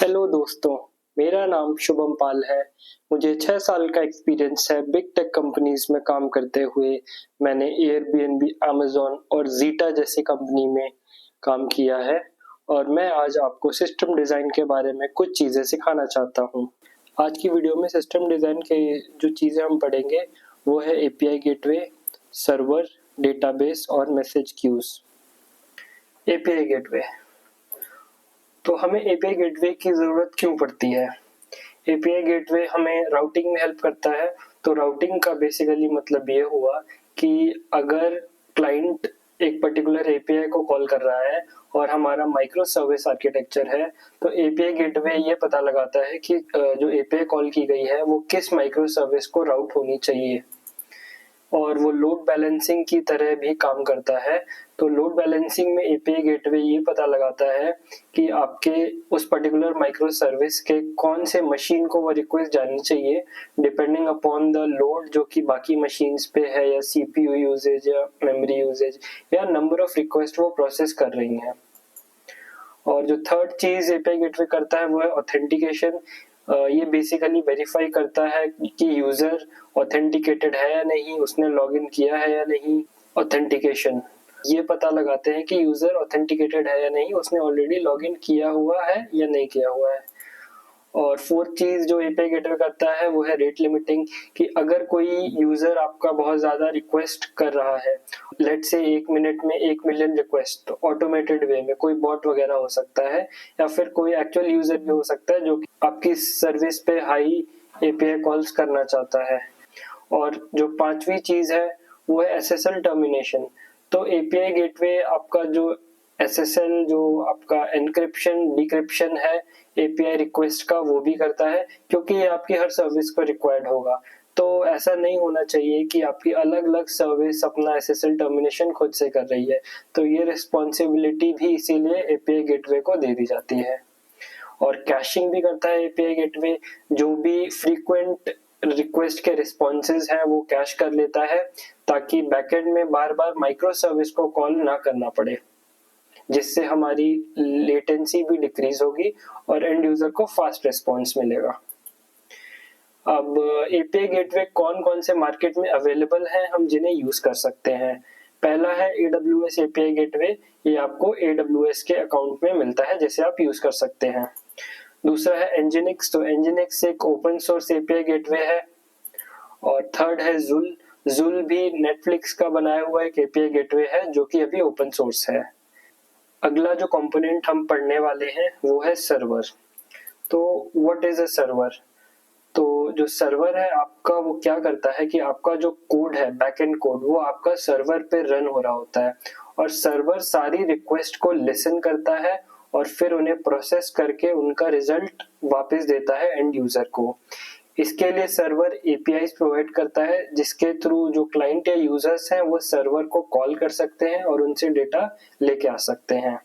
Hello दोस्तों, मेरा नाम शुभम पाल है। मुझे 6 साल का एक्सपीरियंस है बिग टेक कंपनीज में काम करते हुए। मैंने एयरबीएनबी, अमेज़न और ज़ीटा जैसी कंपनी में काम किया है और मैं आज आपको सिस्टम डिज़ाइन के बारे में कुछ चीज़ें सिखाना चाहता हूँ। आज की वीडियो में सिस्टम डिज़ाइन के जो चीज़ें हम पढ़ेंगे वो है एपीआई गेटवे, सर्वर, डेटाबेस और मैसेज क्यूज़। एपीआई गेटवे, तो हमें एपीआई गेटवे की ज़रूरत क्यों पड़ती है? एपीआई गेटवे हमें राउटिंग में हेल्प करता है। तो राउटिंग का बेसिकली मतलब ये हुआ कि अगर क्लाइंट एक पर्टिकुलर एपीआई को कॉल कर रहा है और हमारा माइक्रो सर्विस आर्किटेक्चर है, तो एपीआई गेटवे ये पता लगाता है कि जो एपीआई कॉल की गई है वो किस माइक्रो सर्विस को राउट होनी चाहिए, और वो लोड बैलेंसिंग की तरह भी काम करता है। तो लोड बैलेंसिंग में एपीआई गेटवे ये पता लगाता है कि आपके उस पर्टिकुलर माइक्रो सर्विस के कौन से मशीन को वो रिक्वेस्ट जानी चाहिए, डिपेंडिंग अपॉन द लोड जो कि बाकी मशीन्स पे है, या सीपीयू यूजेज या मेमोरी यूजेज या नंबर ऑफ रिक्वेस्ट वो प्रोसेस कर रही हैं। और जो थर्ड चीज एपीआई गेटवे करता है वो है ऑथेंटिकेशन। ये बेसिकली वेरीफाई करता है कि यूजर ऑथेंटिकेटेड है या नहीं, उसने लॉगिन किया है या नहीं। ऑथेंटिकेशन ये पता लगाते हैं कि यूजर ऑथेंटिकेटेड है या नहीं, उसने ऑलरेडी लॉगिन किया हुआ है या नहीं किया हुआ है। और फोर्थ चीज जो एपीआई गेटवे करता है वो है रेट लिमिटिंग, कि अगर कोई यूजर आपका बहुत ज्यादा रिक्वेस्ट कर रहा है, लेट से 1 मिनट में 1 मिलियन रिक्वेस्ट, तो ऑटोमेटेड वे में कोई बॉट वगैरह हो सकता है या फिर कोई एक्चुअल यूजर भी हो सकता है जो कि आपकी सर्विस पे हाई एपीआई कॉल्स करना चाहता है। और जो पांचवी चीज है वो है एसएसएल टर्मिनेशन। तो एपीआई गेटवे आपका जो एसएसएल, जो आपका एनक्रिप्शन डिक्रिप्शन है एपीआई रिक्वेस्ट का, वो भी करता है, क्योंकि ये आपकी हर सर्विस को रिक्वायर्ड होगा। तो ऐसा नहीं होना चाहिए कि आपकी अलग अलग सर्विस अपना एसएसएल टर्मिनेशन खुद से कर रही है। तो ये रिस्पॉन्सिबिलिटी भी इसीलिए एपीआई गेटवे को दे दी जाती है। और कैशिंग भी करता है एपीआई गेटवे, जो भी फ्रीक्वेंट रिक्वेस्ट के रिस्पॉन्सेज हैं वो कैश कर लेता है, ताकि बैकएंड में बार बार माइक्रो सर्विस को कॉल ना करना पड़े, जिससे हमारी लेटेंसी भी डिक्रीज होगी और एंड यूजर को फास्ट रिस्पॉन्स मिलेगा। अब एपीआई गेटवे कौन कौन से मार्केट में अवेलेबल है, हम जिन्हें यूज कर सकते हैं। पहला है AWS एपीआई गेटवे, ये आपको AWS के अकाउंट में मिलता है जिसे आप यूज कर सकते हैं। दूसरा है Nginx, तो Nginx एक ओपन सोर्स एपीआई गेटवे है। और थर्ड है जुल भी नेटफ्लिक्स का बनाया हुआ एक एपीआई गेटवे है जो कि अभी ओपन सोर्स है। अगला जो कंपोनेंट हम पढ़ने वाले हैं वो है सर्वर। तो व्हाट इज अ सर्वर? तो जो सर्वर है आपका, वो क्या करता है कि आपका जो कोड है, बैकएंड कोड, वो आपका सर्वर पे रन हो रहा होता है, और सर्वर सारी रिक्वेस्ट को लिसन करता है और फिर उन्हें प्रोसेस करके उनका रिजल्ट वापस देता है एंड यूजर को। इसके लिए सर्वर एपीआई प्रोवाइड करता है, जिसके थ्रू जो क्लाइंट या यूजर्स हैं वो सर्वर को कॉल कर सकते हैं और उनसे डेटा लेके आ सकते हैं।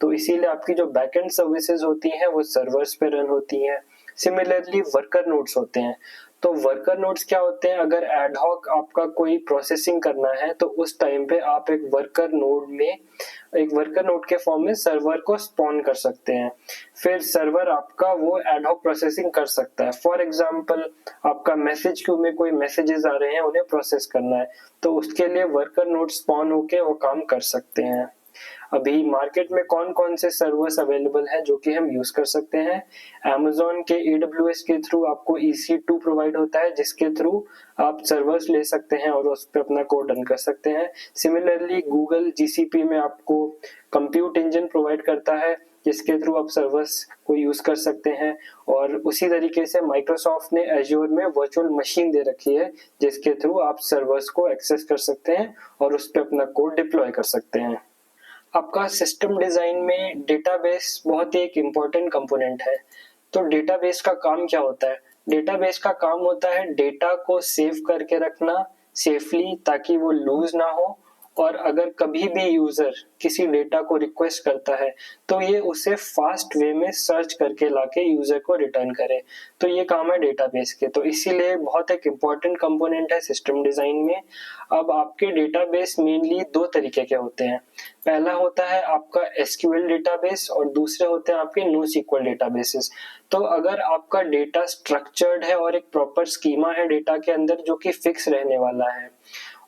तो इसीलिए आपकी जो बैकएंड सर्विसेज होती हैं वो सर्वर्स पे रन होती हैं। सिमिलरली वर्कर नोड्स होते हैं। तो वर्कर नोड्स क्या होते हैं? अगर एडहॉक आपका कोई प्रोसेसिंग करना है तो उस टाइम पे आप एक वर्कर नोड के फॉर्म में सर्वर को स्पॉन कर सकते हैं। फिर सर्वर आपका वो एडहॉक प्रोसेसिंग कर सकता है। फॉर एग्जांपल, आपका मैसेज क्यू में कोई मैसेजेस आ रहे हैं, उन्हें प्रोसेस करना है, तो उसके लिए वर्कर नोड स्पॉन होके वो काम कर सकते हैं। अभी मार्केट में कौन कौन से सर्वर्स अवेलेबल हैं जो कि हम यूज कर सकते हैं? Amazon के AWS के थ्रू आपको EC2 प्रोवाइड होता है, जिसके थ्रू आप सर्वर्स ले सकते हैं और उस पर अपना कोड रन कर सकते हैं। सिमिलरली गूगल GCP में आपको कंप्यूट इंजन प्रोवाइड करता है, जिसके थ्रू आप सर्वर्स को यूज कर सकते हैं। और उसी तरीके से माइक्रोसॉफ्ट ने एज्योर में वर्चुअल मशीन दे रखी है, जिसके थ्रू आप सर्वर्स को एक्सेस कर सकते हैं और उस पर अपना कोड डिप्लॉय कर सकते हैं। आपका सिस्टम डिजाइन में डेटाबेस बहुत ही एक इम्पोर्टेंट कंपोनेंट है। तो डेटाबेस का काम क्या होता है? डेटाबेस का काम होता है डेटा को सेव करके रखना सेफली, ताकि वो लूज ना हो, और अगर कभी भी यूजर किसी डेटा को रिक्वेस्ट करता है तो ये उसे फास्ट वे में सर्च करके लाके यूजर को रिटर्न करे। तो ये काम है डेटाबेस के। तो इसीलिए बहुत एक इम्पोर्टेंट कंपोनेंट है सिस्टम डिजाइन में। अब आपके डेटाबेस मेनली दो तरीके के होते हैं। पहला होता है आपका एसक्यूएल डेटाबेस और दूसरे होते हैं आपके NoSQL डेटाबेसेस। तो अगर आपका डेटा स्ट्रक्चर्ड है और एक प्रॉपर स्कीमा है डेटा के अंदर जो कि फिक्स रहने वाला है,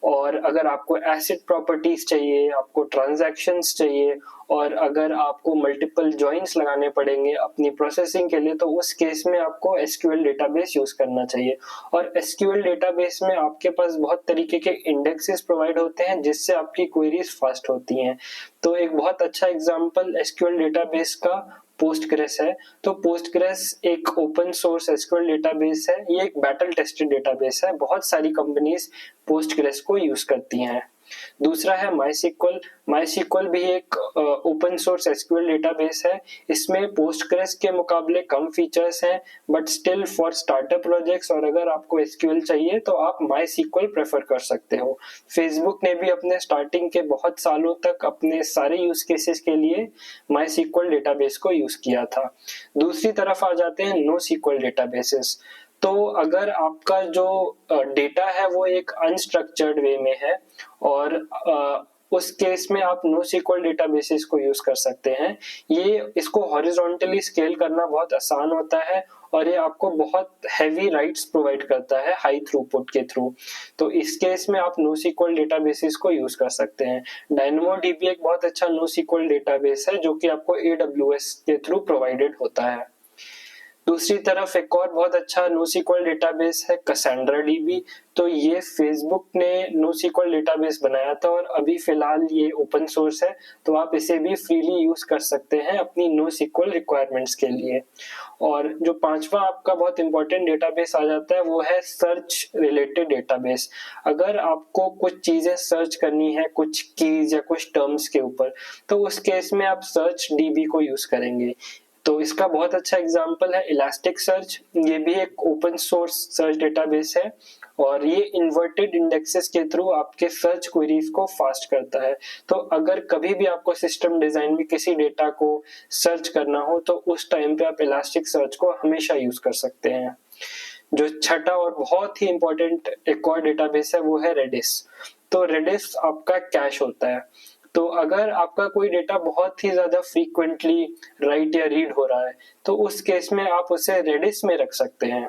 और अगर आपको एसिड प्रॉपर्टीज चाहिए, आपको ट्रांजैक्शंस चाहिए, और अगर आपको मल्टीपल जॉइंट्स लगाने पड़ेंगे अपनी प्रोसेसिंग के लिए, तो उस केस में आपको एसक्यूएल डेटाबेस यूज करना चाहिए। और एसक्यूएल डेटाबेस में आपके पास बहुत तरीके के इंडेक्सेस प्रोवाइड होते हैं जिससे आपकी क्वेरीज फास्ट होती हैं। तो एक बहुत अच्छा एग्जांपल एसक्यूएल डेटाबेस का पोस्टग्रेस है। तो पोस्टग्रेस एक ओपन सोर्स एसक्यूएल डेटाबेस है। ये एक बैटल टेस्टेड डेटाबेस है। बहुत सारी कंपनीज पोस्टग्रेस को यूज करती हैं। दूसरा है माईसीक्वल। माईसीक्वल भी एक ओपन सोर्स एसक्यूएल डेटाबेस है। इसमें पोस्टग्रेस के मुकाबले कम फीचर्स हैं, but still for startup projects और अगर आपको एसक्यूएल चाहिए तो आप माईसीक्वल प्रेफर कर सकते हो। फेसबुक ने भी अपने स्टार्टिंग के बहुत सालों तक अपने सारे यूज केसेस के लिए माईसीक्वल डेटाबेस को यूज किया था। दूसरी तरफ आ जाते हैं NoSQL डेटाबेसेस। तो अगर आपका जो डेटा है वो एक अनस्ट्रक्चर्ड वे में है और उस केस में आप NoSQL डेटाबेसेस को यूज कर सकते हैं। ये इसको हॉरिजॉन्टली स्केल करना बहुत आसान होता है और ये आपको बहुत हैवी राइट्स प्रोवाइड करता है हाई थ्रूपुट के थ्रू। तो इस केस में आप NoSQL डेटाबेसेस को यूज कर सकते हैं। DynamoDB एक बहुत अच्छा NoSQL डेटाबेस है जो कि आपको AWS के थ्रू प्रोवाइडेड होता है। दूसरी तरफ एक और बहुत अच्छा NoSQL डेटाबेस है Cassandra DB। तो ये फेसबुक ने NoSQL डेटाबेस बनाया था और अभी फिलहाल ये ओपन सोर्स है, तो आप इसे भी फ्रीली यूज कर सकते हैं अपनी NoSQL रिक्वायरमेंट्स के लिए। और जो पांचवा आपका बहुत इंपॉर्टेंट डेटाबेस आ जाता है वो है सर्च रिलेटेड डेटाबेस। अगर आपको कुछ चीजें सर्च करनी है, कुछ कीज या कुछ टर्म्स के ऊपर, तो उस केस में आप सर्च DB को यूज करेंगे। तो इसका बहुत अच्छा एग्जांपल है इलास्टिक सर्च। ये भी एक ओपन सोर्स सर्च डेटाबेस है और ये इन्वर्टेड इंडेक्सेस के थ्रू आपके सर्च क्वेरीज को फास्ट करता है। तो अगर कभी भी आपको सिस्टम डिजाइन में किसी डेटा को सर्च करना हो तो उस टाइम पे आप इलास्टिक सर्च को हमेशा यूज कर सकते हैं। जो छठा और बहुत ही इंपॉर्टेंट एक और डेटाबेस है वो है रेडिस। तो रेडिस आपका कैश होता है। तो अगर आपका कोई डेटा बहुत ही ज्यादा फ्रीक्वेंटली राइट या रीड हो रहा है तो उस केस में आप उसे रेडिस में रख सकते हैं।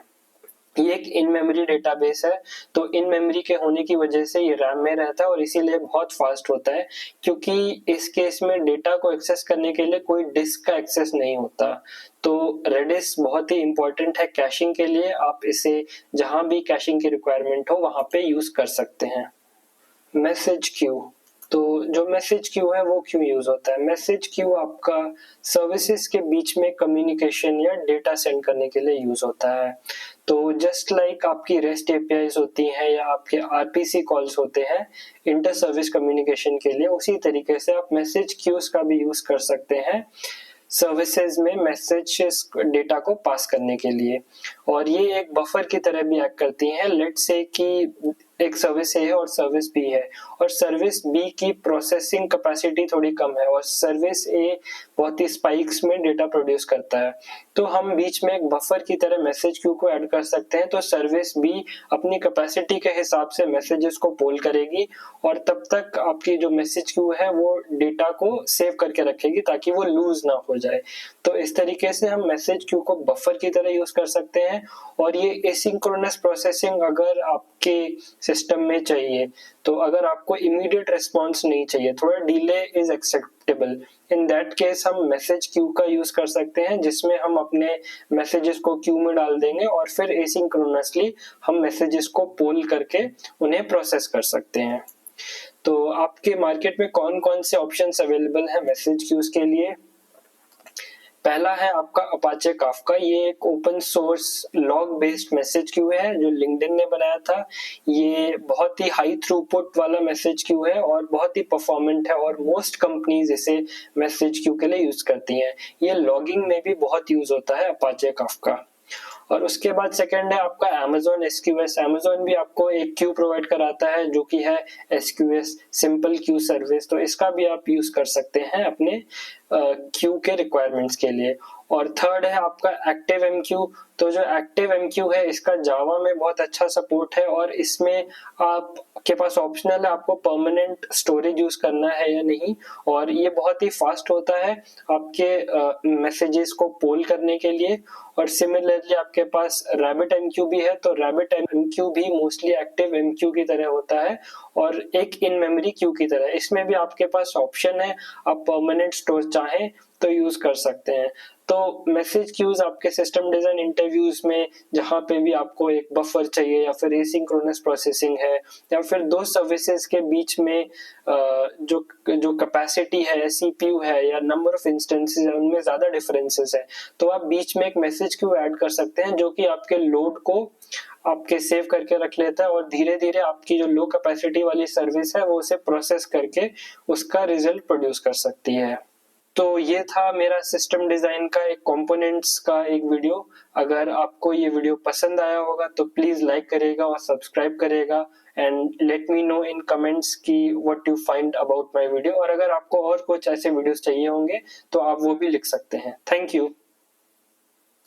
ये एक इन मेमोरी डेटाबेस है। तो इन मेमोरी के होने की वजह से ये रैम में रहता है और इसीलिए बहुत फास्ट होता है, क्योंकि इस केस में डेटा को एक्सेस करने के लिए कोई डिस्क का एक्सेस नहीं होता। तो रेडिस बहुत ही इंपॉर्टेंट है कैशिंग के लिए। आप इसे जहां भी कैशिंग की रिक्वायरमेंट हो वहां पे यूज कर सकते हैं। Message queue. तो जो मैसेज क्यू है वो क्यों यूज होता है? मैसेज क्यू आपका सर्विसेज के बीच में कम्युनिकेशन या डेटा सेंड करने के लिए यूज होता है। तो जस्ट लाइक आपकी रेस्ट एपीआईज होती हैं या आपके आरपीसी कॉल्स होते हैं इंटर सर्विस कम्युनिकेशन के लिए, उसी तरीके से आप मैसेज क्यूज का भी यूज कर सकते हैं सर्विसेज में मैसेजेस डेटा को पास करने के लिए। और ये एक बफर की तरह भी एक्ट करती हैं। लेट्स से कि एक सर्विस ए है और सर्विस बी है और सर्विस बी की प्रोसेसिंग कैपेसिटी थोड़ी कम है और सर्विस ए बहुत ही स्पाइक्स में डेटा प्रोड्यूस करता है, तो हम बीच में एक बफर की तरह मैसेज क्यू को ऐड कर सकते हैं। तो सर्विस बी अपनी कैपेसिटी के हिसाब से मैसेजेस को पोल करेगी और तब तक आपकी जो मैसेज क्यू है वो डेटा को सेव करके रखेगी ताकि वो लूज ना हो जाए। तो इस तरीके से हम मैसेज क्यू को बफर की तरह यूज कर सकते हैं। और ये एसिंक्रोनस प्रोसेसिंग अगर आपके सिस्टम में चाहिए, तो अगर आपको इमीडिएट रिस्पांस नहीं चाहिए, थोड़ा delay is acceptable, in that case हम मैसेज क्यू का यूज कर सकते हैं जिसमें हम अपने मैसेजेस को क्यू में डाल देंगे और फिर एसिंक्रोनसली हम मैसेजेस को पोल करके उन्हें प्रोसेस कर सकते हैं। तो आपके मार्केट में कौन कौन से ऑप्शंस अवेलेबल हैं मैसेज क्यूज के लिए? पहला है आपका अपाचे काफका। ये एक open source log based message queue है जो लिंक्डइन ने बनाया था। ये बहुत ही हाई थ्रूपुट वाला मैसेज क्यू है और बहुत ही परफॉर्मेंट है और मोस्ट कंपनीज इसे मैसेज क्यू के लिए यूज करती हैं। ये लॉगिंग में भी बहुत यूज होता है अपाचे काफका। और उसके बाद सेकंड है आपका Amazon SQS। Amazon भी आपको एक क्यू प्रोवाइड कराता है जो कि है SQS, सिंपल क्यू सर्विस। तो इसका भी आप यूज कर सकते हैं अपने क्यू के रिक्वायरमेंट्स के लिए। और थर्ड है आपका एक्टिव MQ। तो जो एक्टिव MQ है इसका जावा में बहुत अच्छा सपोर्ट है और इसमें आपके पास ऑप्शनल है आपको परमानेंट स्टोरेज यूज करना है या नहीं, और ये बहुत ही फास्ट होता है आपके मैसेजेस को पोल करने के लिए। और सिमिलरली आपके पास रैबिट MQ भी है, तो रैबिट MQ भी मोस्टली एक्टिव MQ की तरह होता है और एक इन मेमोरी क्यू की तरह। इसमें भी आपके पास ऑप्शन है, आप परमानेंट स्टोर चाहें तो यूज कर सकते हैं। तो मैसेज क्यूज आपके सिस्टम डिजाइन इंटरव्यूज में जहां पे भी आपको एक बफर चाहिए या फिर एसिंक्रोनस प्रोसेसिंग है या फिर दो सर्विसेज के बीच में जो जो कैपेसिटी है, CPU है या नंबर ऑफ इंस्टेंसेस है, उनमें ज्यादा डिफरेंसेस है, तो आप बीच में एक मैसेज क्यू ऐड कर सकते हैं जो कि आपके लोड को आपके सेव करके रख लेता है और धीरे धीरे आपकी जो लो कैपेसिटी वाली सर्विस है वो उसे प्रोसेस करके उसका रिजल्ट प्रोड्यूस कर सकती है। तो ये था मेरा सिस्टम डिजाइन का एक कंपोनेंट्स का एक वीडियो। अगर आपको ये वीडियो पसंद आया होगा तो प्लीज लाइक करेगा और सब्सक्राइब करेगा and let me know in comments की what you find about my video. और अगर आपको और कुछ ऐसे वीडियोस चाहिए होंगे तो आप वो भी लिख सकते हैं। Thank you.